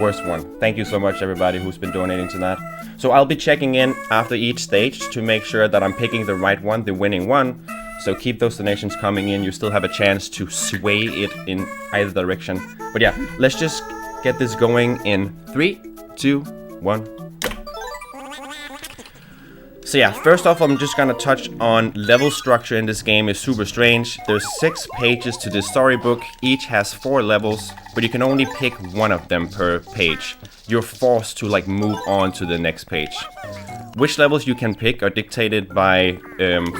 worst one. Thank you so much everybody who's been donating to that. So I'll be checking in after each stage to make sure that I'm picking the right one, the winning one. So keep those donations coming in. You still have a chance to sway it in either direction. But yeah, let's just get this going in 3, 2, 1. So yeah, first off, I'm just gonna touch on level structure in this game. Is super strange. There's 6 pages to this storybook. Each has 4 levels, but you can only pick one of them per page. You're forced to like move on to the next page. Which levels you can pick are dictated by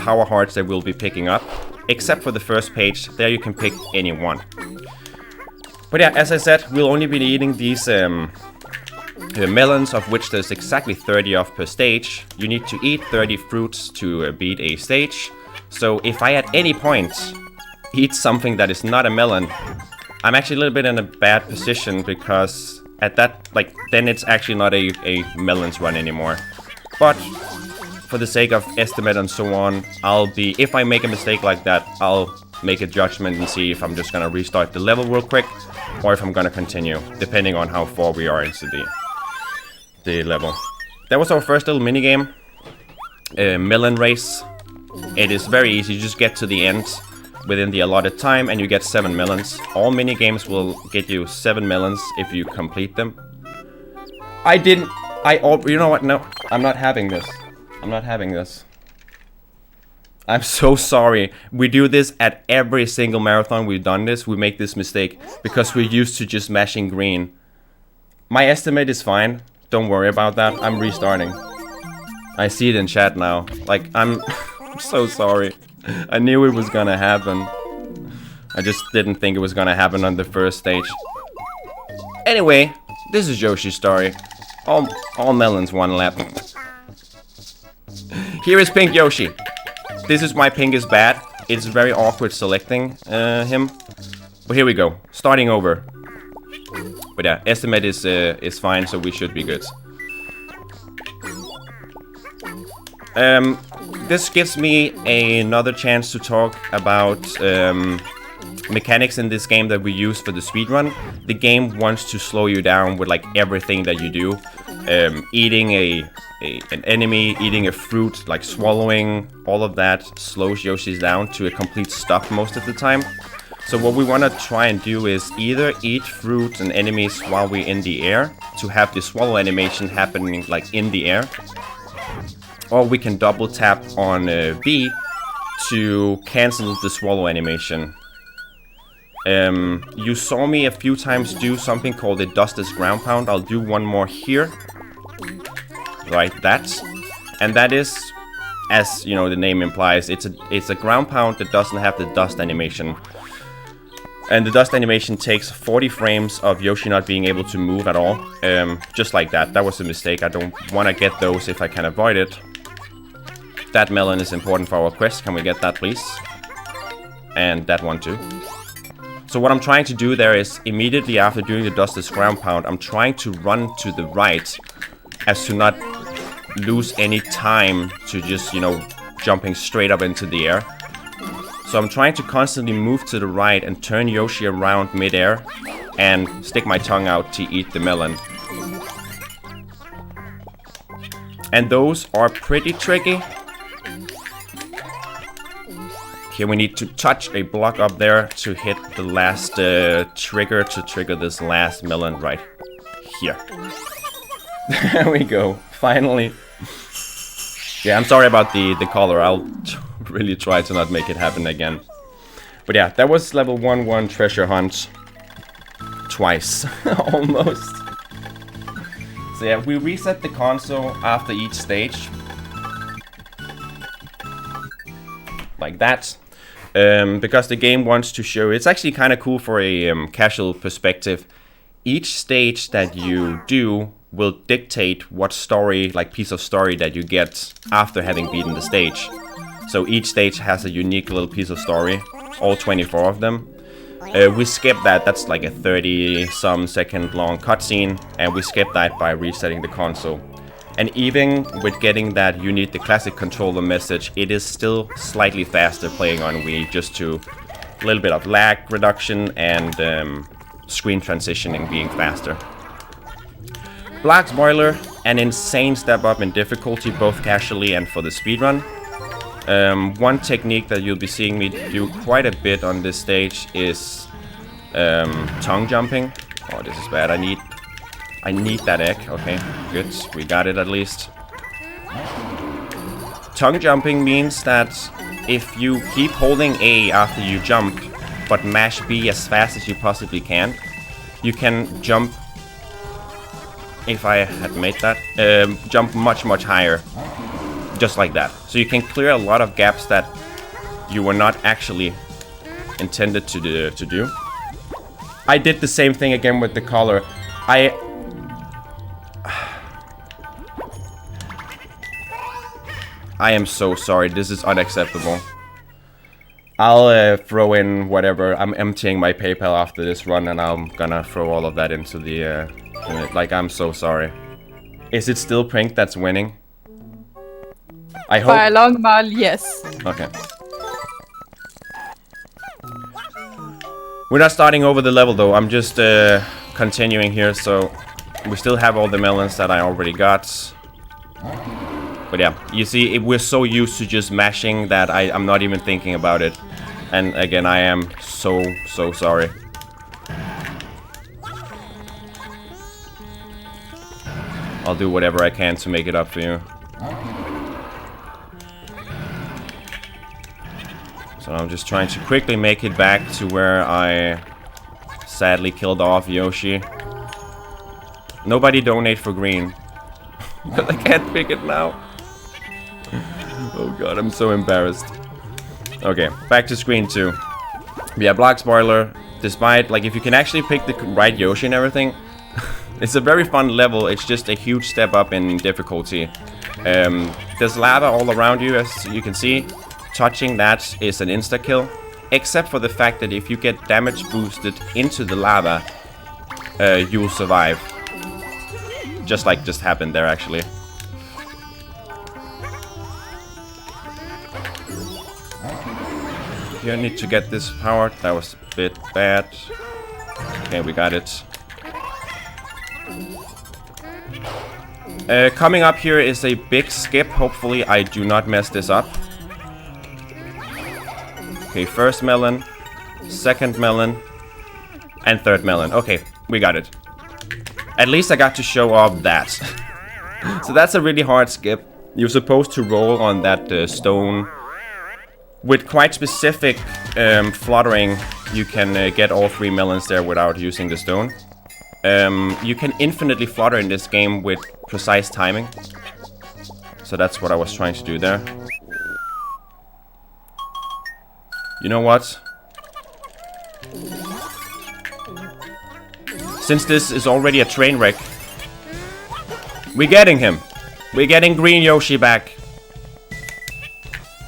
power hearts that we'll be picking up. Except for the first page, there you can pick any one. But yeah, as I said, we'll only be eating these melons, of which there's exactly 30 of per stage. You need to eat 30 fruits to beat a stage. So if I at any point eat something that is not a melon, I'm actually a little bit in a bad position, because at that, like, then it's actually not a melons run anymore. But for the sake of estimate and so on, if I make a mistake like that, I'll make a judgment and see if I'm just gonna restart the level real quick, or if I'm gonna continue, depending on how far we are into the level. That was our first little mini game, melon race. It is very easy. You just get to the end within the allotted time and you get 7 melons. All mini games will get you 7 melons if you complete them. You know what? No, I'm not having this. I'm not having this. I'm so sorry. We do this at every single marathon we've done this. We make this mistake because we're used to just mashing green. My estimate is fine. Don't worry about that. I'm restarting. I see it in chat now. Like, I'm so sorry. I knew it was gonna happen. I just didn't think it was gonna happen on the first stage. Anyway, this is Yoshi's story. All melons, 1 lap. Here is Pink Yoshi. This is why Pink is bad. It's very awkward selecting him. But here we go. Starting over. But yeah, estimate is fine, so we should be good. This gives me another chance to talk about mechanics in this game that we use for the speedrun. The game wants to slow you down with like everything that you do. Eating an enemy, eating a fruit, like swallowing, all of that slows Yoshi's down to a complete stop most of the time. So what we want to try and do is either eat fruit and enemies while we're in the air to have the swallow animation happening like in the air, or we can double tap on B to cancel the swallow animation. You saw me a few times do something called a dustless ground pound. I'll do one more here. Like that. And that is, as you know the name implies, it's a ground pound that doesn't have the dust animation. And the dust animation takes 40 frames of Yoshi not being able to move at all. Just like that. That was a mistake. I don't want to get those if I can avoid it. That melon is important for our quest. Can we get that, please? And that one too. So what I'm trying to do there is, immediately after doing the dustless ground pound, I'm trying to run to the right as to not lose any time to just, you know, jumping straight up into the air. So I'm trying to constantly move to the right and turn Yoshi around mid-air and stick my tongue out to eat the melon. And those are pretty tricky. Here we need to touch a block up there to hit the last trigger to trigger this last melon right here. There we go, finally. Yeah, I'm sorry about the color. I'll really try to not make it happen again. But yeah, that was level 1-1 treasure hunt. Twice, almost. So yeah, we reset the console after each stage. Like that. Because the game wants to show, it's actually kind of cool for a casual perspective. Each stage that you do will dictate what story, like piece of story that you get after having beaten the stage. So each stage has a unique little piece of story, all 24 of them. We skip that, that's like a 30-some second long cutscene, and we skip that by resetting the console. And even with getting that you need the classic controller message, it is still slightly faster playing on Wii, just to a little bit of lag reduction and screen transitioning being faster. Block Spoiler, an insane step up in difficulty, both casually and for the speedrun. One technique that you'll be seeing me do quite a bit on this stage is tongue jumping. Oh, this is bad. I need that egg. Okay, good. We got it at least. Tongue jumping means that if you keep holding A after you jump, but mash B as fast as you possibly can, you can jump, if I had made that, jump much higher. Just like that. So you can clear a lot of gaps that you were not actually intended to do. I did the same thing again with the collar. I am so sorry. This is unacceptable. I'll throw in whatever. I'm emptying my PayPal after this run, and I'm gonna throw all of that into the... like, I'm so sorry. Is it still Pink that's winning? I hope... By a long mile, yes. Okay. We're not starting over the level, though. I'm just continuing here, so... We still have all the melons that I already got. But yeah, you see, we're so used to just mashing that I'm not even thinking about it. And again, I am so sorry. I'll do whatever I can to make it up for you. So I'm just trying to quickly make it back to where I sadly killed off Yoshi. Nobody donate for green. Because I can't pick it now. Oh god, I'm so embarrassed. Okay, back to screen 2. Yeah, Block Spoiler, despite, like, if you can actually pick the right Yoshi and everything, it's a very fun level. It's just a huge step up in difficulty. There's lava all around you, as you can see. Touching that is an insta-kill, except for the fact that if you get damage boosted into the lava, you will survive. Just like just happened there, actually. You need to get this powered. That was a bit bad. Okay, we got it. Coming up here is a big skip. Hopefully I do not mess this up. Okay, first melon, second melon, and third melon. Okay, we got it. At least I got to show off that. So that's a really hard skip. You're supposed to roll on that stone. With quite specific fluttering, you can get all 3 melons there without using the stone. You can infinitely flutter in this game with precise timing. So that's what I was trying to do there. You know what? Since this is already a train wreck, we're getting him. We're getting Green Yoshi back.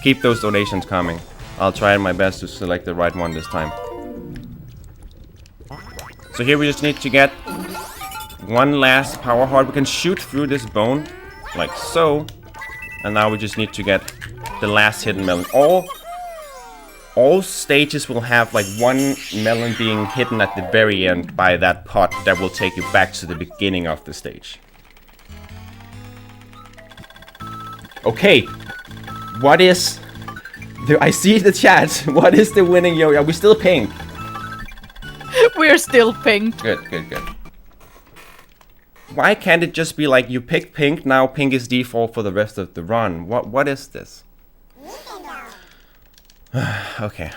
Keep those donations coming. I'll try my best to select the right one this time. So here we just need to get one last power heart. We can shoot through this bone, like so. And now we just need to get the last hidden melon. All stages will have like one melon being hidden at the very end by that pot that will take you back to the beginning of the stage. Okay, what is... I see the chat. What is the winning yo? Are we still Pink? We're still Pink. Good. Why can't it just be like you pick Pink, now Pink is default for the rest of the run? What is this? Okay.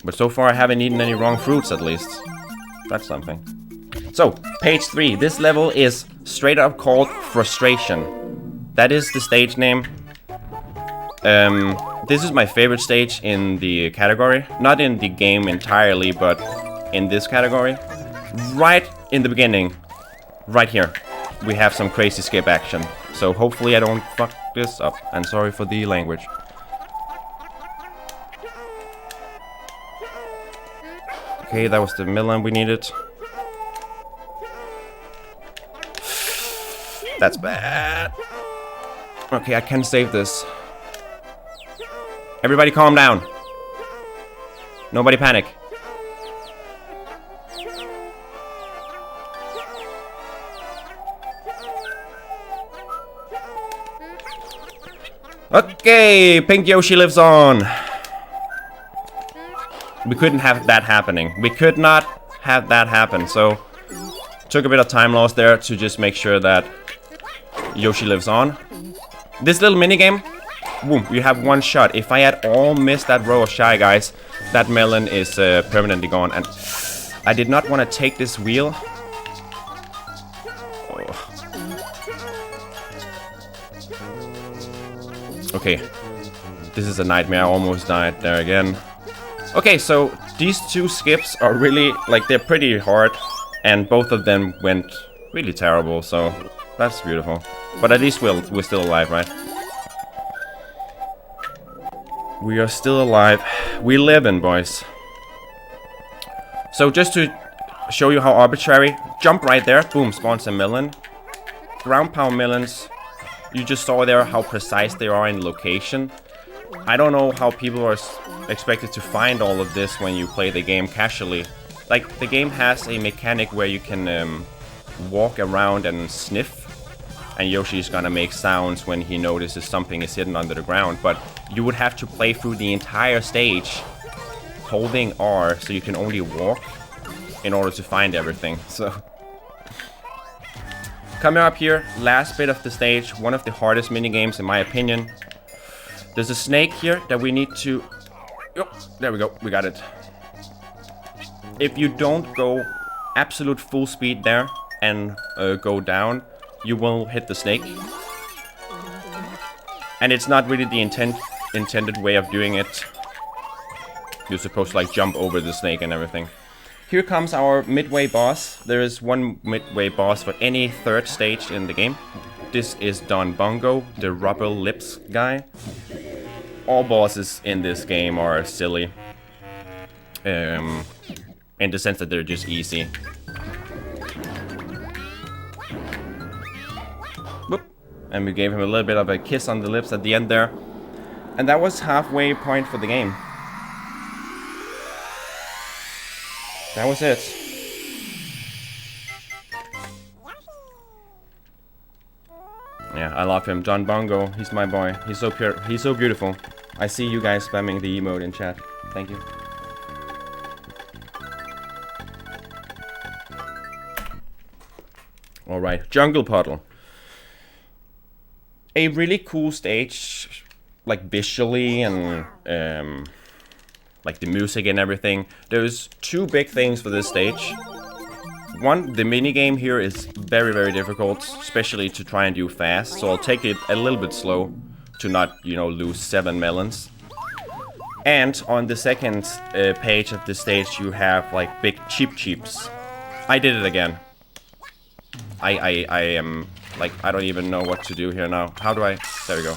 But so far I haven't eaten any wrong fruits, at least. That's something. So, page 3. This level is straight up called Frustration. That is the stage name. This is my favorite stage in the category. Not in the game entirely, but in this category. Right in the beginning, right here, we have some crazy skip action. So hopefully I don't fuck this up. And sorry for the language. Okay, that was the melon we needed. That's bad. Okay, I can save this. Everybody calm down. Nobody panic. Okay, Pink Yoshi lives on. We couldn't have that happening. We could not have that happen, so took a bit of time loss there to just make sure that Yoshi lives on. This little minigame, boom, you have one shot. If I had all missed that row of Shy Guys, that melon is permanently gone. And I did not want to take this wheel. Oh. Okay, this is a nightmare. I almost died there again. Okay, so these two skips are really, like, they're pretty hard. And both of them went really terrible, so that's beautiful. But at least we're still alive, right? We are still alive. We live in, boys. So just to show you how arbitrary, jump right there, boom, spawns a melon. Ground pound melons. You just saw there how precise they are in location. I don't know how people are expected to find all of this when you play the game casually. Like, the game has a mechanic where you can walk around and sniff. And Yoshi's gonna make sounds when he notices something is hidden under the ground. But you would have to play through the entire stage holding R, so you can only walk in order to find everything. So, coming up here, last bit of the stage, one of the hardest minigames in my opinion. There's a snake here that we need to... Oh, there we go, we got it. If you don't go absolute full speed there and go down, you will hit the snake. And it's not really the intended way of doing it. You're supposed to, like, jump over the snake and everything. Here comes our Midway boss. There is one Midway boss for any third stage in the game. This is Don Bongo, the rubber lips guy. All bosses in this game are silly. In the sense that they're just easy. Whoop. And we gave him a little bit of a kiss on the lips at the end there. And that was halfway point for the game. That was it. Yeah, I love him. John Bongo, he's my boy. He's so pure. He's so beautiful. I see you guys spamming the emote in chat. Thank you. Alright, Jungle Puddle. A really cool stage, like visually and like the music and everything. There's two big things for this stage. One, the minigame here is very, very difficult, especially to try and do fast. So I'll take it a little bit slow to not, you know, lose 7 melons. And on the second page of the stage, you have like big cheeps. I did it again. I am, like, I don't even know what to do here now. How do I... There we go.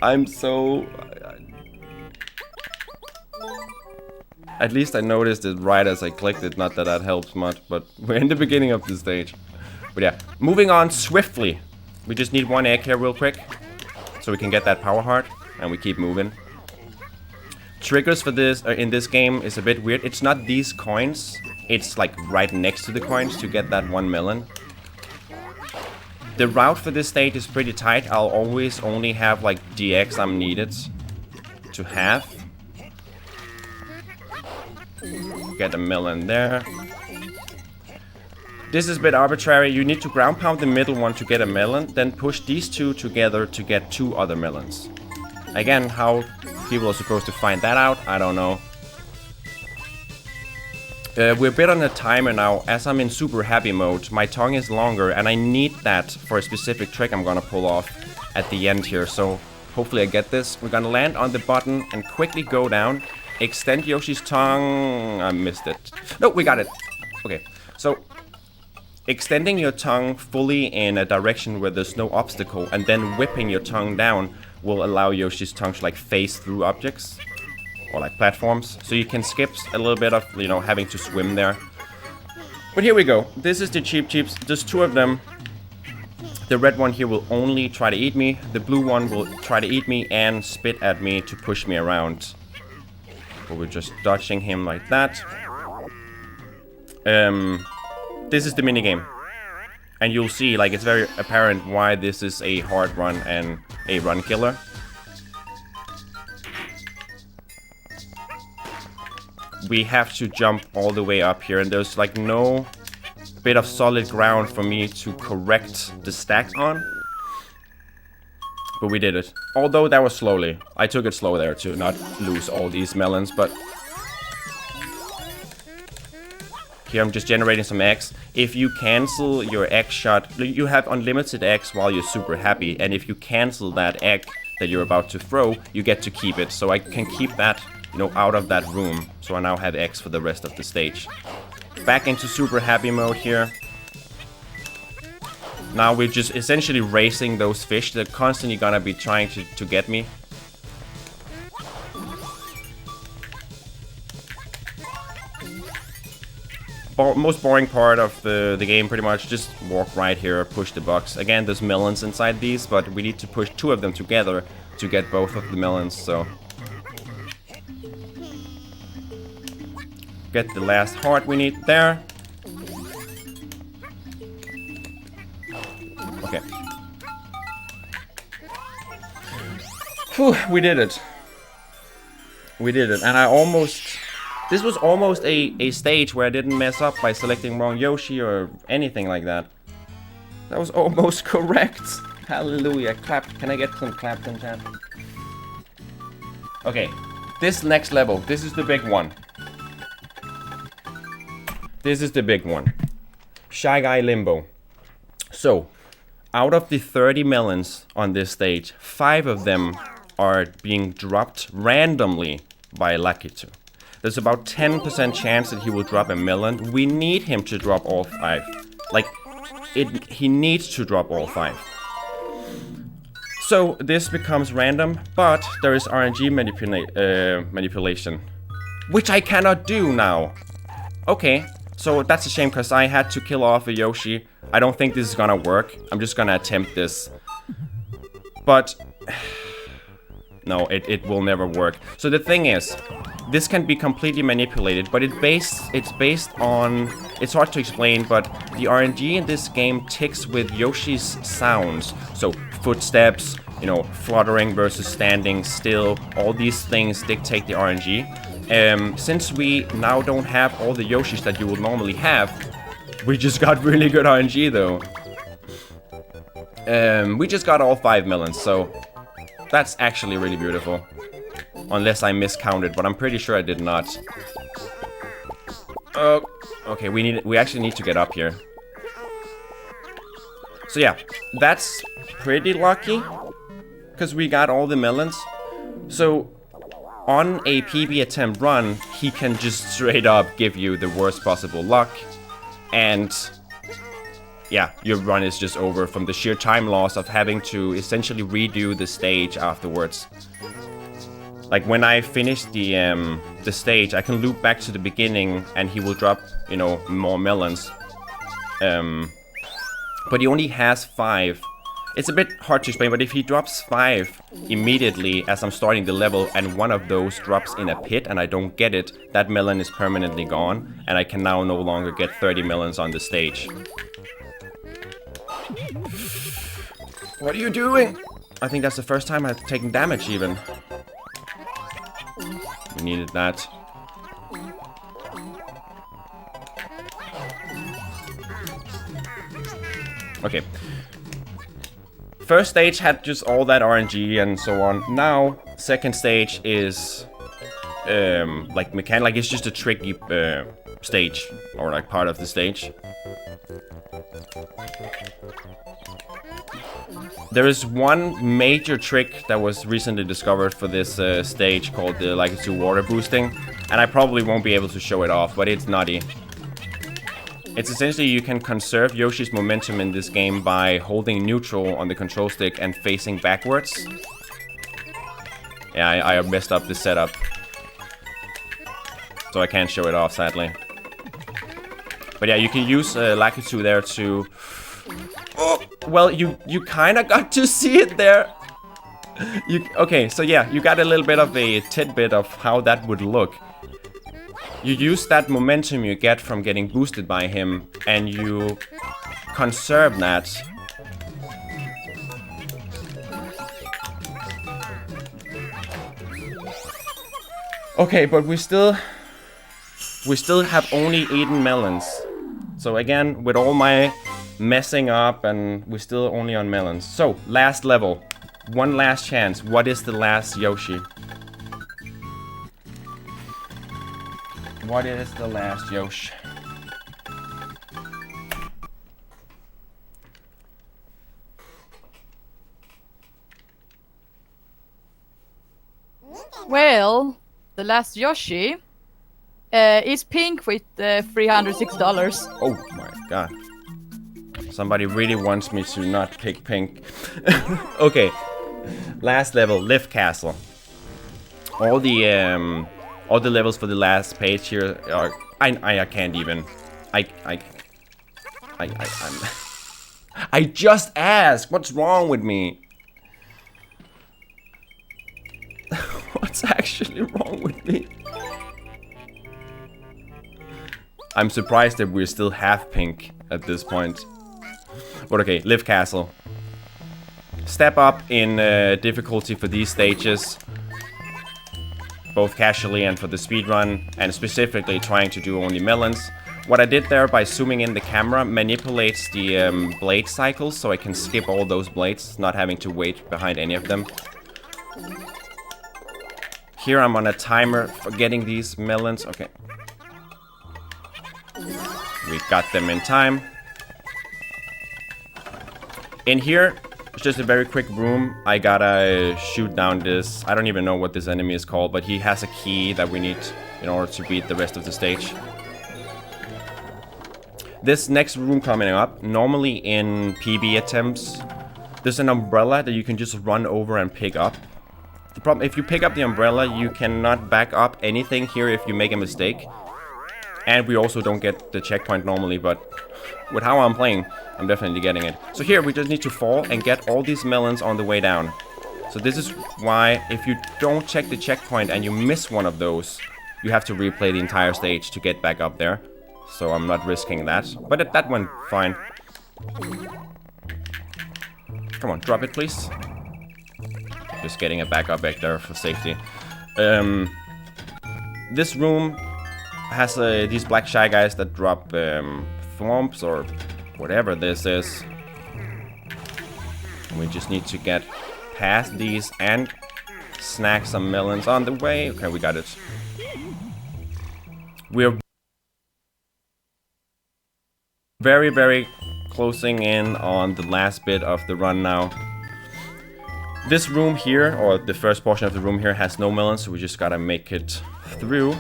I'm so... At least I noticed it right as I clicked it, not that that helps much, but we're in the beginning of the stage. But yeah, moving on swiftly. We just need one egg here real quick, so we can get that power heart, and we keep moving. Triggers for this in this game is a bit weird. It's not these coins, it's like right next to the coins to get that 1 melon. The route for this stage is pretty tight. I'll always only have like DX I'm needed to have. Get a melon there. This is a bit arbitrary. You need to ground pound the middle one to get a melon, then push these two together to get 2 other melons. Again, how people are supposed to find that out, I don't know. We're a bit on a timer now. As I'm in super happy mode, my tongue is longer and I need that for a specific trick I'm gonna pull off at the end here. So hopefully I get this. We're gonna land on the button and quickly go down. Extend Yoshi's tongue. I missed it. No, we got it. Okay, so extending your tongue fully in a direction where there's no obstacle and then whipping your tongue down will allow Yoshi's tongue to like phase through objects or like platforms, so you can skip a little bit of, you know, having to swim there. But here we go. This is the cheeps. There's 2 of them. The red one here will only try to eat me. The blue one will try to eat me and spit at me to push me around. But we're just dodging him like that. This is the minigame. And you'll see, like, it's very apparent why this is a hard run and a run killer. We have to jump all the way up here, and there's like no bit of solid ground for me to correct the stack on. But we did it. Although that was slowly. I took it slow there to not lose all these melons, but... Here I'm just generating some eggs. If you cancel your egg shot, you have unlimited eggs while you're super happy. And if you cancel that egg that you're about to throw, you get to keep it. So I can keep that, you know, out of that room. So I now have eggs for the rest of the stage. Back into super happy mode here. Now we're just essentially racing those fish. They're constantly gonna be trying to get me. Most boring part of the game, pretty much. Just walk right here, push the box. Again, there's melons inside these, but we need to push 2 of them together to get both of the melons, so... Get the last heart we need there. Okay. Whew, we did it. We did it, and I almost... This was almost a stage where I didn't mess up by selecting wrong Yoshi or anything like that. That was almost correct. Hallelujah. Clap. Can I get some claps in chat? Okay. This next level. This is the big one. This is the big one. Shy Guy Limbo. So, out of the 30 melons on this stage, 5 of them are being dropped randomly by Lakitu. There's about 10% chance that he will drop a melon. We need him to drop all 5. Like, he needs to drop all 5. So, this becomes random, but there is RNG manipulation. Which I cannot do now. Okay, so that's a shame, because I had to kill off a Yoshi. I don't think this is gonna work. I'm just gonna attempt this. But... no, it will never work. So the thing is, this can be completely manipulated, but it's based on... It's hard to explain, but the RNG in this game ticks with Yoshi's sounds. So footsteps, you know, fluttering versus standing still, all these things dictate the RNG. Since we now don't have all the Yoshis that you would normally have, we just got really good RNG though. We just got all 5 melons, so that's actually really beautiful. Unless I miscounted, but I'm pretty sure I did not. Okay, we actually need to get up here. So yeah, that's pretty lucky, because we got all the melons. So on a PB attempt run, he can just straight up give you the worst possible luck, and yeah, your run is just over from the sheer time loss of having to essentially redo the stage afterwards. Like, when I finish the stage, I can loop back to the beginning and he will drop, you know, more melons. But he only has 5. It's a bit hard to explain, but if he drops 5 immediately as I'm starting the level and one of those drops in a pit and I don't get it, that melon is permanently gone and I can now no longer get 30 melons on the stage. What are you doing? I think that's the first time I've taken damage even. We needed that. Okay. First stage had just all that RNG and so on. Now, second stage is like mechanic. Like, it's just a tricky stage, or like part of the stage. There is one major trick that was recently discovered for this stage called the Lakitu water boosting, and I probably won't be able to show it off, but it's nutty. It's essentially you can conserve Yoshi's momentum in this game by holding neutral on the control stick and facing backwards. Yeah, I messed up the setup, so I can't show it off, sadly. But yeah, you can use Lakitu there to... Oh, well, you kind of got to see it there. Okay, so yeah, you got a little bit of a tidbit of how that would look. You use that momentum you get from getting boosted by him, and you conserve that. Okay, but we still have only eaten melons. So again, with all my messing up, and we're still only on melons. So, last level. One last chance. What is the last Yoshi? What is the last Yoshi? Well, the last Yoshi is pink with $306. Oh my god. Somebody really wants me to not pick pink. Okay. Last level, Lift Castle. All the levels for the last page here are I can't even. I just asked. What's wrong with me? What's actually wrong with me? I'm surprised that we're still half pink at this point. But okay, Lift Castle. Step up in difficulty for these stages. Both casually and for the speedrun, and specifically trying to do only melons. What I did there by zooming in the camera manipulates the blade cycles, so I can skip all those blades, not having to wait behind any of them. Here I'm on a timer for getting these melons. Okay. We got them in time. In here, it's just a very quick room. I gotta shoot down this. I don't even know what this enemy is called, but he has a key that we need in order to beat the rest of the stage. This next room coming up, normally in PB attempts, there's an umbrella that you can just run over and pick up. The problem, if you pick up the umbrella, you cannot back up anything here if you make a mistake. And we also don't get the checkpoint normally, but with how I'm playing, I'm definitely getting it. So here we just need to fall and get all these melons on the way down. So this is why if you don't check the checkpoint and you miss one of those, you have to replay the entire stage to get back up there. So I'm not risking that. But that went fine. Come on, drop it please. Just getting it back up back there for safety. This room has these black shy guys that drop thwomps or whatever this is. We just need to get past these and snack some melons on the way. Okay, we got it. We're very, very closing in on the last bit of the run now. This room here, or the first portion of the room here, has no melons, so we just gotta make it through.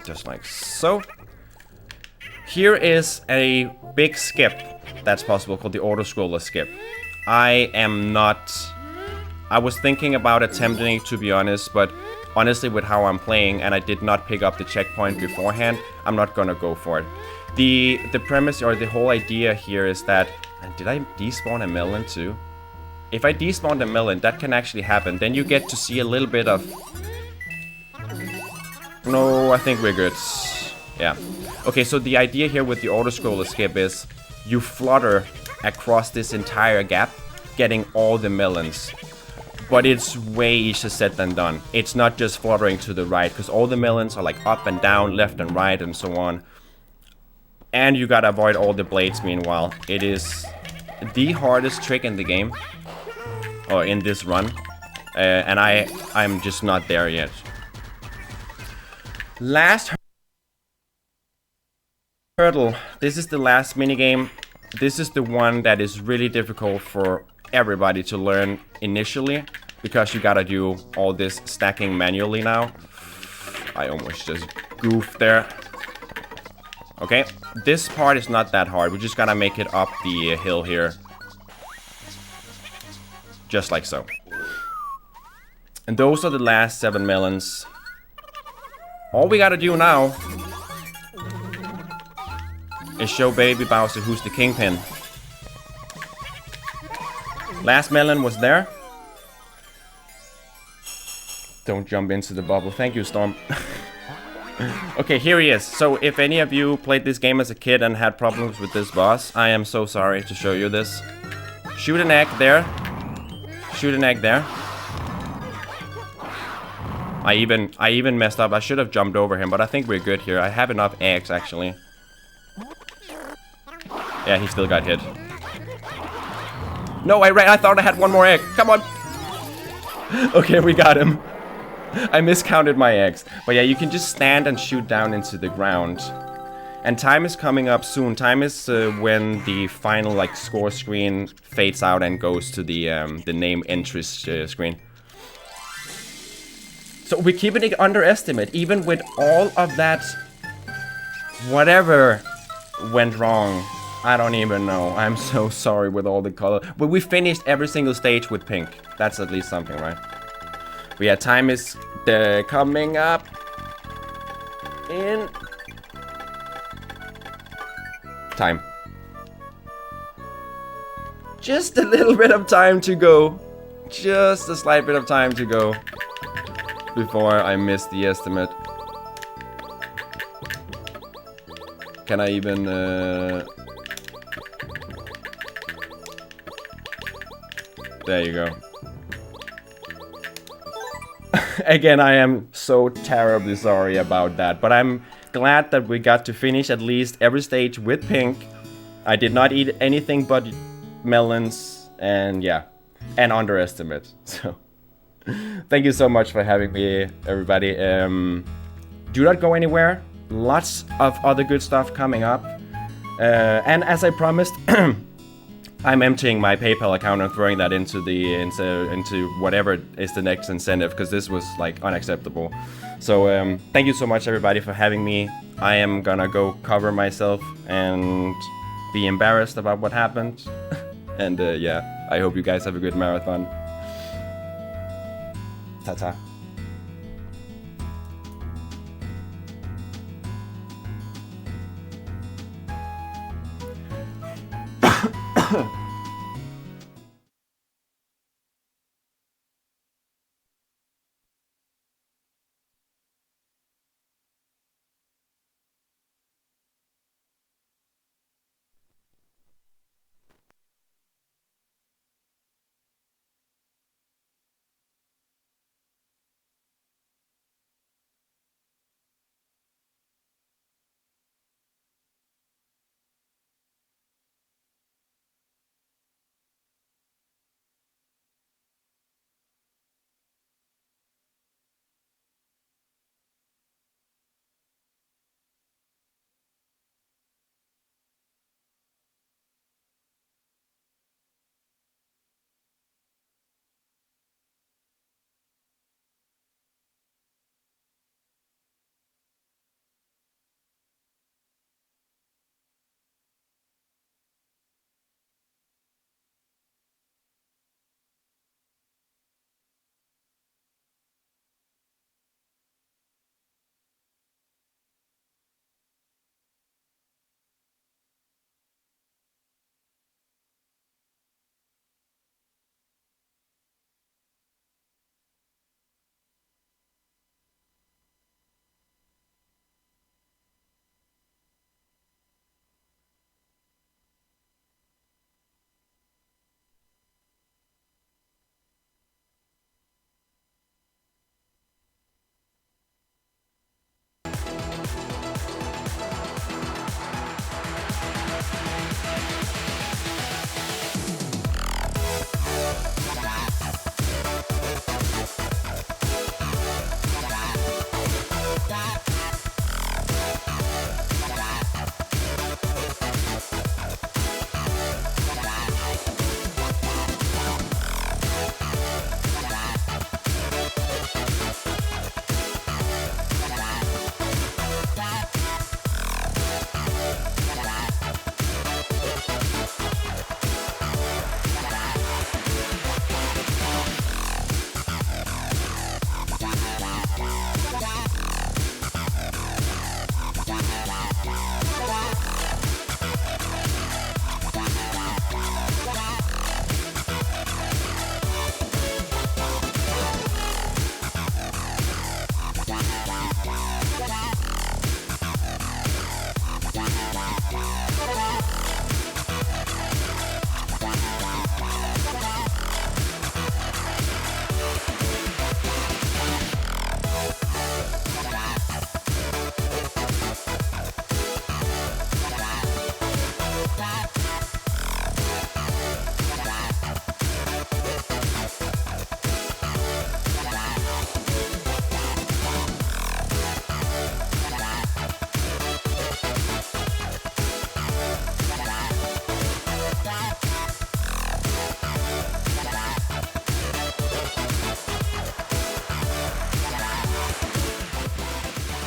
Just like so. Here is a big skip that's possible called the auto-scroller skip. I was thinking about attempting it, to be honest, but honestly with how I'm playing and I did not pick up the checkpoint beforehand, I'm not gonna go for it. The premise or the whole idea here is that... Did I despawn a melon too? If I despawned a melon, that can actually happen. Then you get to see a little bit of... No, I think we're good. Yeah. Okay, so the idea here with the auto-scroller skip is you flutter across this entire gap, getting all the melons. But it's way easier said than done. It's not just fluttering to the right, because all the melons are like up and down, left and right, and so on. And you gotta avoid all the blades meanwhile. It is the hardest trick in the game, or in this run. And I'm just not there yet. Last hurdle. This is the last minigame. This is the one that is really difficult for everybody to learn initially, because you gotta do all this stacking manually now. I almost just goofed there. Okay, this part is not that hard. We just gotta make it up the hill here. Just like so. And those are the last 7 melons. All we gotta do now is show Baby Bowser who's the kingpin. Last melon was there. Don't jump into the bubble. Thank you, Storm. Okay, here he is. So if any of you played this game as a kid and had problems with this boss, I am so sorry to show you this. Shoot an egg there. Shoot an egg there. I even messed up. I should have jumped over him, but I think we're good here. I have enough eggs, actually. Yeah, he still got hit. No, I thought I had one more egg. Come on. Okay, we got him. I miscounted my eggs. But yeah, you can just stand and shoot down into the ground. And time is coming up soon. Time is when the final like score screen fades out and goes to the name entries screen. So we're keeping it underestimate, even with all of that whatever went wrong. I don't even know. I'm so sorry with all the color. But we finished every single stage with pink. That's at least something, right? But yeah, time is coming up in time. Just a little bit of time to go. Just a slight bit of time to go before I miss the estimate. Can I even there you go. Again, I am so terribly sorry about that, but I'm glad that we got to finish at least every stage with pink. I did not eat anything but melons, and yeah, and underestimate. So, thank you so much for having me, everybody. Do not go anywhere. Lots of other good stuff coming up. And as I promised, I'm emptying my PayPal account and throwing that into whatever is the next incentive, because this was like unacceptable. So thank you so much, everybody, for having me. I am gonna go cover myself and be embarrassed about what happened. And yeah, I hope you guys have a good marathon. Ta-ta.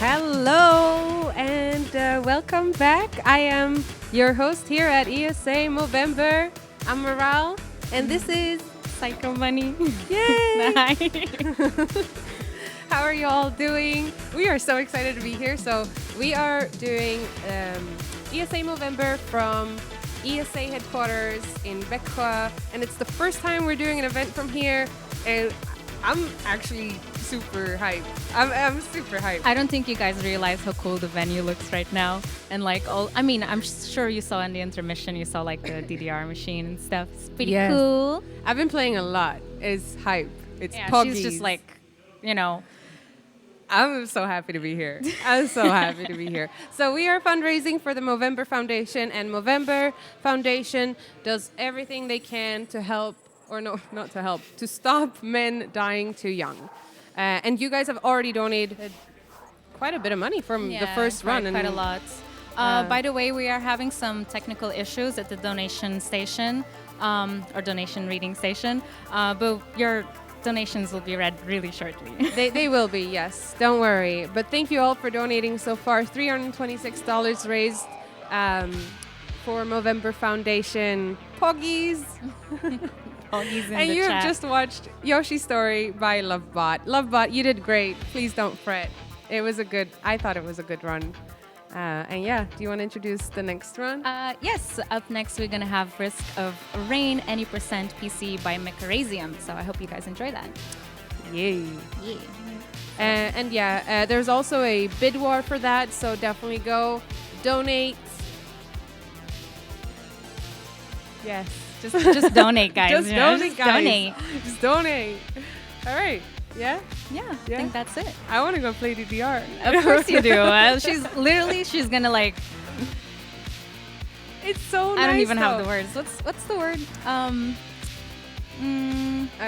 Hello and welcome back. I am your host here at ESA Movember. I'm Moral, and this is Psycho Money. Yay! How are you all doing? We are so excited to be here. So we are doing ESA Movember from ESA headquarters in Växjö, and it's the first time we're doing an event from here, and I'm actually super hyped. I'm super hyped. I don't think you guys realize how cool the venue looks right now. And like I'm sure you saw in the intermission, you saw like the DDR machine and stuff. It's pretty cool. I've been playing a lot. It's hype. It's Yeah, poggies. she's just like, you know. I'm so happy to be here. I'm so happy to be here. So we are fundraising for the Movember Foundation, and Movember Foundation does everything they can to help, or no, not to help, to stop men dying too young. And you guys have already donated quite a bit of money from the first run. Quite a lot. By the way, we are having some technical issues at the donation station, or donation reading station, but your donations will be read really shortly. They will be, yes. Don't worry. But thank you all for donating so far. $326 raised for Movember Foundation. Poggies. Poggies in And the you chat. have just watched Yoshi's story by LoveBot. LoveBot, you did great. Please don't fret. I thought it was a good run. And yeah, do you want to introduce the next run? Yes, up next we're going to have Risk of Rain, Any Percent PC by Mecharasium. So I hope you guys enjoy that. Yay. Yeah. And yeah, there's also a bid war for that, so definitely go donate. Yes. Just donate, guys. Just you know, donate, just guys. Donate. Just donate. All right. Yeah? Yeah, I Yeah. think that's it. I want to go play DDR. Of course you do. She's gonna like. It's so nice. I don't even have though. the words. What's the word? I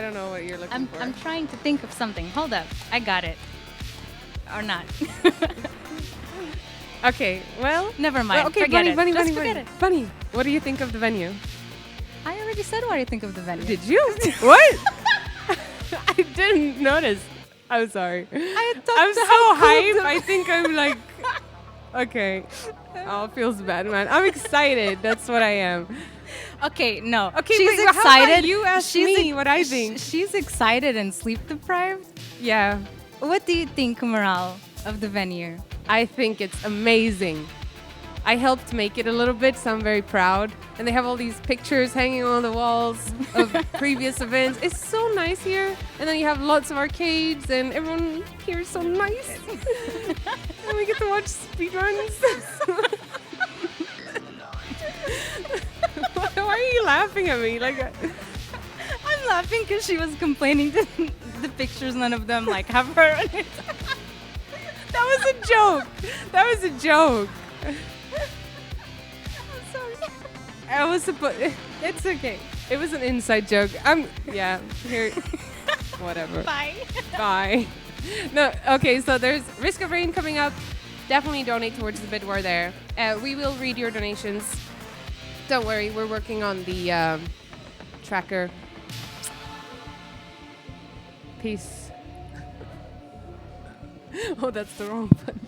don't know what you're looking for. I'm trying to think of something. Hold up, I got it. Or not. Okay, well. Never mind. Well, okay, forget it. Bunny, Just Bunny, forget Bunny. it. Bunny, what do you think of the venue? I already said what I think of the venue. Did you? What? I didn't notice. I'm sorry. I'm so hyped. I think I'm like, okay. Oh, it feels bad, man. I'm excited. That's what I am. Okay, no. Okay, she's but excited. how about you ask me what I think? She's excited and sleep deprived. Yeah, What do you think, Moral, of the venue? I think it's amazing. I helped make it a little bit, so I'm very proud. And they have all these pictures hanging on the walls of previous events. It's so nice here. And then you have lots of arcades, and everyone here is so nice. And we get to watch speedruns. Why are you laughing at me? Like, I'm laughing because she was complaining that the pictures, none of them like have her on it. that was a joke. That was a joke. I'm sorry. I was supposed. It's okay. It was an inside joke. Yeah. Here. Whatever. Bye. Bye. No. Okay. So there's Risk of Rain coming up. Definitely donate towards the bid war there. We will read your donations. Don't worry. We're working on the tracker. Peace. Oh, that's the wrong button.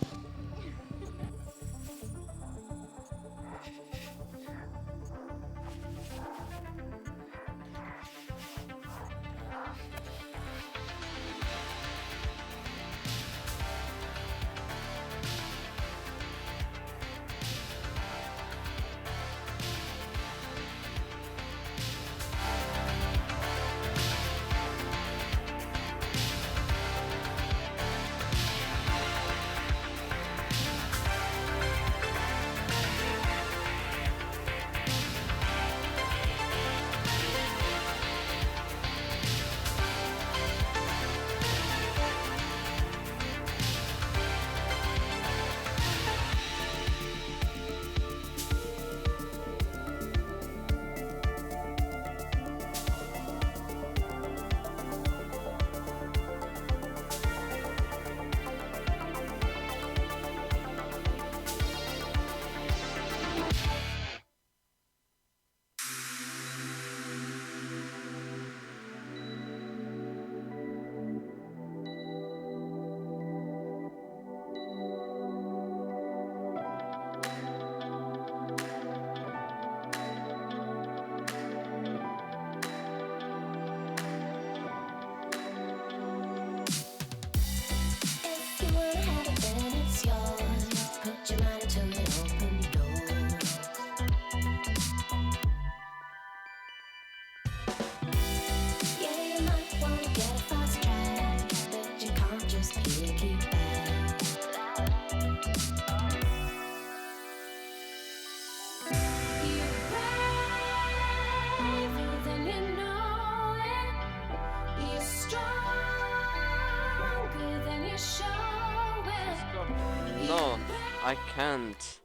I can't.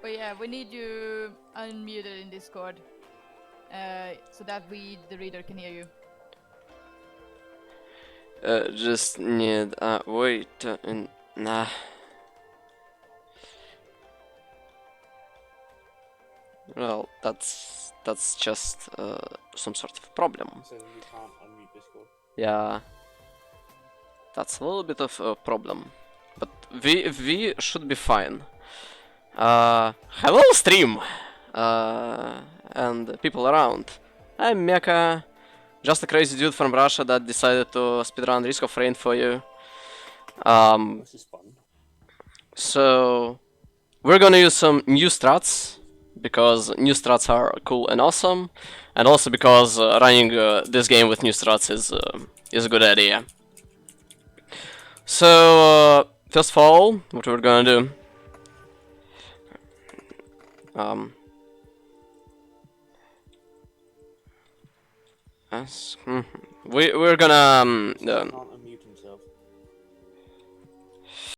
But yeah, we need you unmuted in Discord, so that we, the reader, can hear you. Just need. Wait. Nah. Well, that's just some sort of problem. So you can't unmute Discord. Yeah. That's a little bit of a problem, but we should be fine. Hello stream, and people around. I'm Mecha, just a crazy dude from Russia that decided to speedrun Risk of Rain for you. This is fun. So we're gonna use some new strats because new strats are cool and awesome, and also because running this game with new strats is a good idea. So first of all, what we're gonna do? We're gonna Can't